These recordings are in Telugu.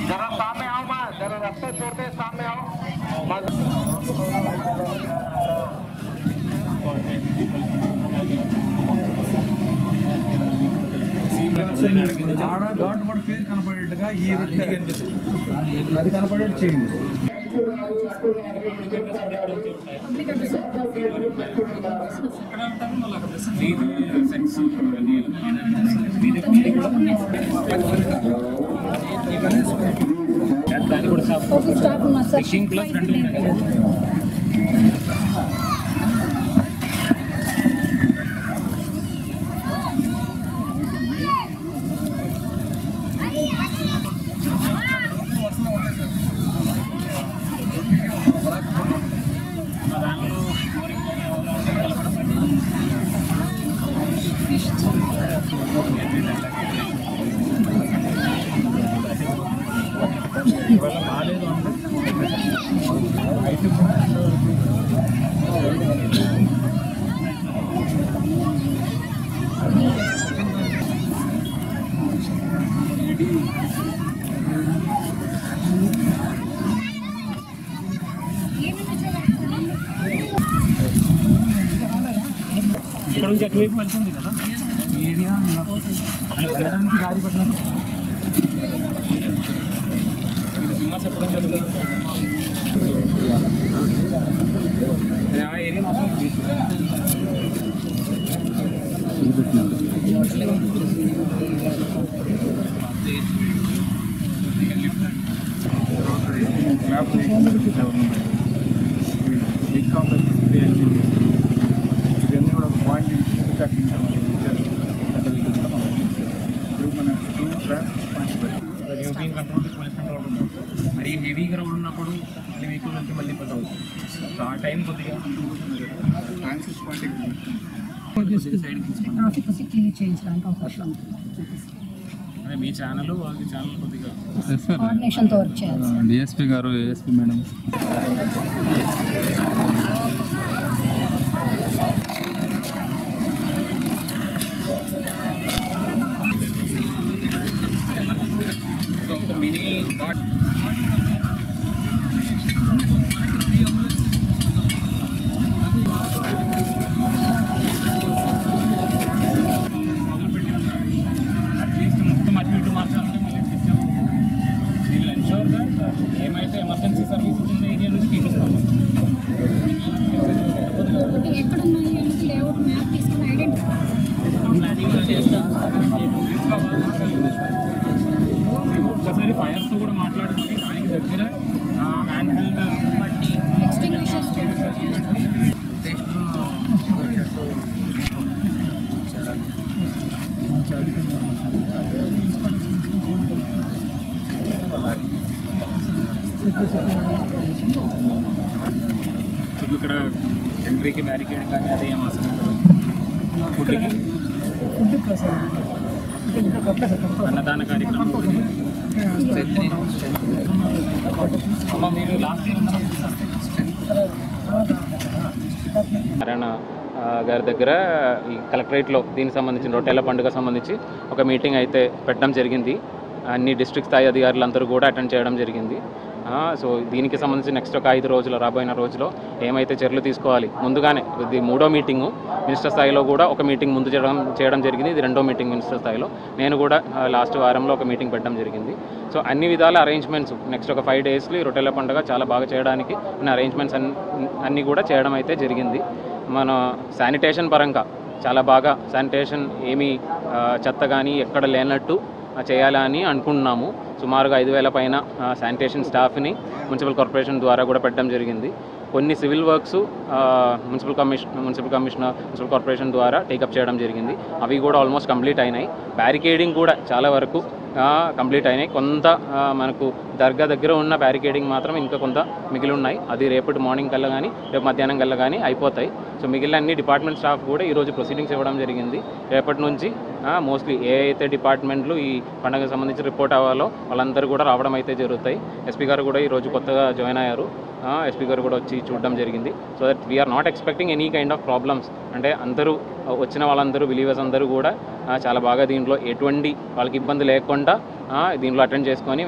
जरा सामने आओ माँ, जरा रास्ता छोड़ते सामने आओ। డాట్ కూడా పేరు కనపడేట్టుగా ఈ వ్యక్తి కనిపిస్తుంది, అది కనపడేట్టు చేయండి. ఇక్కడ నుంచి అటువైపు వెళ్తుంది కదా ఏరియా వెళ్ళడానికి దారి పట్టినట్టు సినిమా చెప్పడం జరుగుతుంది. ఆ ఏరియా మాత్రం మరి హెవీ గ్రౌండ్ ఉన్నప్పుడు మళ్ళీ వెహికల్ నుంచి మళ్ళీ ఇబ్బంది అవుతుంది. సో ఆ టైం కొద్దిగా అదే మీ ఛానల్ వాళ్ళకి ఛానల్ కొద్దిగా కోఆర్డినేషన్తో వర్క్ చేయాలి. డిఎస్పీ గారు, ఏఎస్పీ మేడం మినీ బాట్ అట్లీస్ట్ మొత్తం అటు ఇటు మార్చాలంటే మళ్ళీ సిస్టమ్ వీళ్ళు ఎన్షూర్ దట్ ఏమైతే ఎమర్జెన్సీ సర్వీసెస్ ఉన్న ఏరియా నుంచి తీపిస్తాము. లేఅవుట్ మ్యాప్ తీసుకుని ఐడెంటిఫై ప్లానింగ్ చేస్తాం. ఒకసారి ఫైర్స్తో కూడా మాట్లాడుతుంది. దానికి దగ్గర హ్యాండ్ హెల్డ్ బట్టి ఎక్స్టింగ్విషర్స్ ఇక్కడ ఎంట్రీకి బ్యారికేడ్ కానీ అదే ఏం అవసరం ఫుడ్కి అన్నదాన కార్యక్రమం మీరు లాస్ట్ నారాయణ గారి దగ్గర ఈ కలెక్టరేట్లో దీనికి సంబంధించిన రొట్టెల పండుగ సంబంధించి ఒక మీటింగ్ అయితే పెట్టడం జరిగింది. అన్ని డిస్ట్రిక్ట్ స్థాయి అధికారులందరూ కూడా అటెండ్ చేయడం జరిగింది. సో దీనికి సంబంధించి నెక్స్ట్ ఒక 5 రోజులు రాబోయిన రోజులో ఏమైతే చర్యలు తీసుకోవాలి ముందుగానే ఇది 3వ మీటింగు మినిస్టర్ స్థాయిలో కూడా ఒక మీటింగ్ ముందు చేయడం జరిగింది. ఇది 2వ మీటింగ్ మినిస్టర్ స్థాయిలో. నేను కూడా లాస్ట్ వారంలో ఒక మీటింగ్ పెట్టడం జరిగింది. సో అన్ని విధాల అరేంజ్మెంట్స్ నెక్స్ట్ ఒక 5 డేస్లో ఈ రొట్టెల పండుగ చాలా బాగా చేయడానికి ఉన్న అరేంజ్మెంట్స్ అన్నీ కూడా చేయడం అయితే జరిగింది. మన శానిటేషన్ పరంగా చాలా బాగా శానిటేషన్ ఏమీ చెత్త కానీ ఎక్కడ లేనట్టు చేయాలని అనుకుంటున్నాము. సుమారుగా 5,000 పైన శానిటేషన్ స్టాఫ్ని మున్సిపల్ కార్పొరేషన్ ద్వారా కూడా పెట్టడం జరిగింది. కొన్ని civil works municipal commissioner municipal corporation ద్వారా టేకప్ చేయడం జరిగింది. అవి కూడా ఆల్మోస్ట్ కంప్లీట్ అయినాయి. బ్యారికేడింగ్ కూడా చాలా వరకు కంప్లీట్ అయినాయి. కొంత మనకు దర్గా దగ్గర ఉన్న బ్యారికేడింగ్ మాత్రం ఇంకా కొంత మిగిలి ఉన్నాయి. అది రేపటి మార్నింగ్ కల్లా కానీ రేపు మధ్యాహ్నం కల్లా కానీ అయిపోతాయి. సో మిగిలిన అన్ని డిపార్ట్మెంట్ స్టాఫ్ కూడా ఈరోజు ప్రొసీడింగ్స్ ఇవ్వడం జరిగింది. రేపటి నుంచి మోస్ట్లీ ఏ అయితే డిపార్ట్మెంట్లు ఈ పండుగకు సంబంధించి రిపోర్ట్ అవ్వాలో వాళ్ళందరూ కూడా రావడం అయితే జరుగుతాయి. ఎస్పీ గారు కూడా ఈరోజు కొత్తగా జాయిన్ అయ్యారు. ఎస్పీ గారు కూడా వచ్చి చూడడం జరిగింది. So that we're not expecting any kind of problems. అంటే అందరూ వచ్చిన వాళ్ళందరూ బిలీవర్స్ అందరూ కూడా చాలా బాగా దీంట్లో ఎటువంటి వాళ్ళకి ఇబ్బంది లేకుండా దీంట్లో అటెండ్ చేసుకొని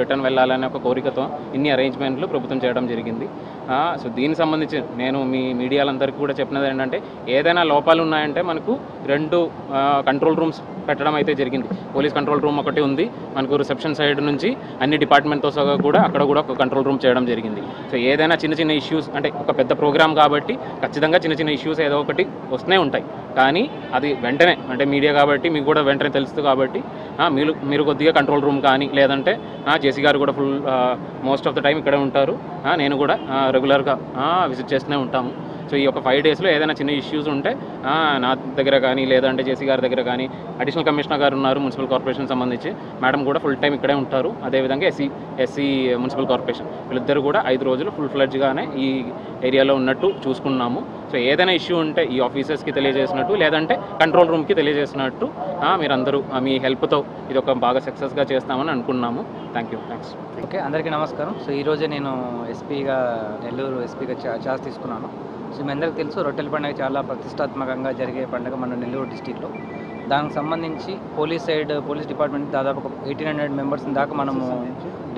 రిటర్న్ వెళ్ళాలనే ఒక కోరికతో ఇన్ని అరేంజ్మెంట్లు ప్రభుత్వం చేయడం జరిగింది. సో దీనికి సంబంధించి నేను మీ మీడియాలందరికీ కూడా చెప్పినది ఏంటంటే ఏదైనా లోపాలు ఉన్నాయంటే మనకు 2 కంట్రోల్ రూమ్స్ పెట్టడం అయితే జరిగింది. పోలీస్ కంట్రోల్ రూమ్ ఒకటి ఉంది, మనకు రిసెప్షన్ సైడ్ నుంచి అన్ని డిపార్ట్మెంట్తో సహా కూడా అక్కడ కూడా ఒక కంట్రోల్ రూమ్ చేయడం జరిగింది. సో ఏదైనా చిన్న చిన్న ఇష్యూస్ అంటే ఒక పెద్ద ప్రోగ్రామ్ కాబట్టి ఖచ్చితంగా చిన్న చిన్న ఇష్యూస్ ఏదో ఒకటి వస్తూనే ఉంటాయి. కానీ అది వెంటనే అంటే మీడియా కాబట్టి మీకు కూడా వెంటనే తెలుస్తుంది కాబట్టి మీరు కొద్దిగా కంట్రోల్ రూమ్ కానీ లేదంటే జేసీ గారు కూడా full most of the time ఇక్కడే ఉంటారు. నేను కూడా రెగ్యులర్గా విజిట్ చేస్తూనే ఉంటాము. సో ఈ ఒక 5 డేస్లో ఏదైనా చిన్న ఇష్యూస్ ఉంటే నా దగ్గర కానీ లేదంటే జేసీ గారి దగ్గర కానీ, అడిషనల్ కమిషనర్ గారు ఉన్నారు మున్సిపల్ కార్పొరేషన్ సంబంధించి, మేడం కూడా ఫుల్ టైం ఇక్కడే ఉంటారు. అదేవిధంగా ఎస్సీ మున్సిపల్ కార్పొరేషన్ వీళ్ళిద్దరు కూడా 5 రోజులు ఫుల్ ఫ్లెడ్జ్గానే ఈ ఏరియాలో ఉన్నట్టు చూసుకున్నాము. సో ఏదైనా ఇష్యూ ఉంటే ఈ ఆఫీసర్స్కి తెలియజేసినట్టు లేదంటే కంట్రోల్ రూమ్కి తెలియజేసినట్టు మీరందరూ మీ హెల్ప్తో ఇది ఒక బాగా సక్సెస్గా చేస్తామని అనుకున్నాము. థ్యాంక్స్. ఓకే, అందరికీ నమస్కారం. సో ఈరోజే నేను నెల్లూరు ఎస్పీగా ఛార్జ్ తీసుకున్నాను. సో మీ అందరికీ తెలుసు రొట్టెల పండుగ చాలా ప్రతిష్టాత్మకంగా జరిగే పండుగ మన నెల్లూరు డిస్టిక్లో. దానికి సంబంధించి పోలీస్ డిపార్ట్మెంట్ దాదాపు ఒక 1800 మెంబర్స్ దాకా మనము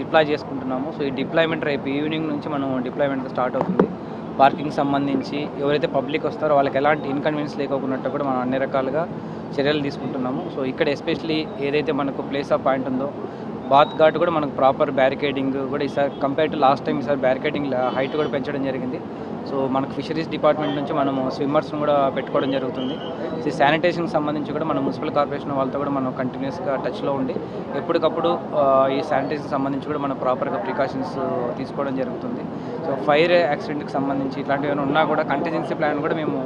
డిప్లాయ్ చేసుకుంటున్నాము. సో ఈ డిప్లాయ్మెంట్ రేపు ఈవినింగ్ నుంచి మనం డిప్లాయ్మెంట్ స్టార్ట్ అవుతుంది. పార్కింగ్ సంబంధించి ఎవరైతే పబ్లిక్ వస్తారో వాళ్ళకి ఎలాంటి ఇన్కన్వీనియన్స్ లేకోకున్నట్టు కూడా మనం అన్ని రకాలుగా చర్యలు తీసుకుంటున్నాము. సో ఇక్కడ ఎస్పెషలీ ఏదైతే మనకు ప్లేస్ ఆఫ్ పాయింట్ ఉందో బాత్ ఘాట్ కూడా మనకు ప్రాపర్ బ్యారికేడింగ్ కూడా ఈసారి కంపేర్ టు లాస్ట్ టైం ఈసారి బ్యారికేడింగ్ హైట్ కూడా పెంచడం జరిగింది. సో మనకు ఫిషరీస్ డిపార్ట్మెంట్ నుంచి మనము స్విమ్మర్స్ను కూడా పెట్టుకోవడం జరుగుతుంది. సో శానిటేషన్కి సంబంధించి కూడా మన మున్సిపల్ కార్పొరేషన్ వాళ్ళతో కూడా మనం కంటిన్యూస్గా టచ్లో ఉండి ఎప్పటికప్పుడు ఈ శానిటేషన్ సంబంధించి కూడా మనం ప్రాపర్గా ప్రికాషన్స్ తీసుకోవడం జరుగుతుంది. సో ఫైర్ యాక్సిడెంట్కి సంబంధించి ఇట్లాంటివి ఏమైనా ఉన్నా కూడా కంటిజెన్సీ ప్లాన్ కూడా మేము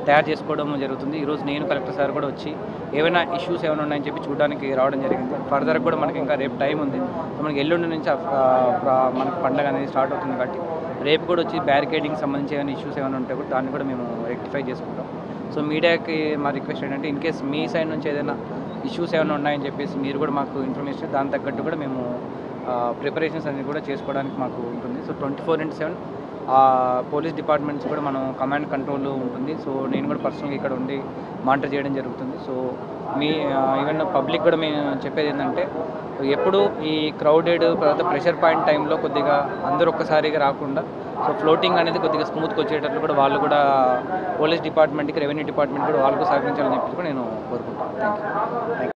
తయారు చేసుకోవడం జరుగుతుంది. ఈరోజు నేను కలెక్టర్ సార్ కూడా వచ్చి ఏమైనా ఇష్యూస్ ఏమైనా ఉన్నాయని చెప్పి చూడడానికి రావడం జరిగింది. ఫర్దర్ కూడా మనకి ఇంకా రేపు టైం ఉంది. మనకి ఎల్లుండి నుంచి మనకి పండుగ అనేది స్టార్ట్ అవుతుంది కాబట్టి రేపు కూడా వచ్చి బ్యారికేడింగ్ సంబంధించి ఏమైనా ఇష్యూస్ ఏమైనా ఉంటే కూడా దాన్ని కూడా మేము రెక్టిఫై చేసుకుంటాం. సో మీడియాకి మా రిక్వెస్ట్ ఏంటంటే ఇన్ కేస్ మీ సైడ్ నుంచి ఏదైనా ఇష్యూస్ ఏమైనా ఉన్నాయని చెప్పేసి మీరు కూడా మాకు ఇన్ఫర్మేషన్ దాని తగ్గట్టు కూడా మేము ప్రిపరేషన్స్ అన్ని కూడా చేసుకోవడానికి మాకు ఉంటుంది. సో 24/7 పోలీస్ డిపార్ట్మెంట్స్ కూడా మనం కమాండ్ కంట్రోల్ ఉంటుంది. సో నేను కూడా పర్సనల్గా ఇక్కడ ఉండి మానిటర్ చేయడం జరుగుతుంది. సో ఈవెన్ పబ్లిక్ కూడా మేము చెప్పేది ఏంటంటే ఎప్పుడు ఈ క్రౌడెడ్ తర్వాత ప్రెషర్ పాయింట్ టైంలో కొద్దిగా అందరూ ఒక్కసారిగా రాకుండా సో ఫ్లోటింగ్ అనేది కొద్దిగా స్మూత్గా వచ్చేటట్లు కూడా వాళ్ళు కూడా పోలీస్ డిపార్ట్మెంట్కి రెవెన్యూ డిపార్ట్మెంట్ కూడా వాళ్ళకు సహకరించాలని చెప్పి కూడా నేను కోరుకుంటాను. Thank you.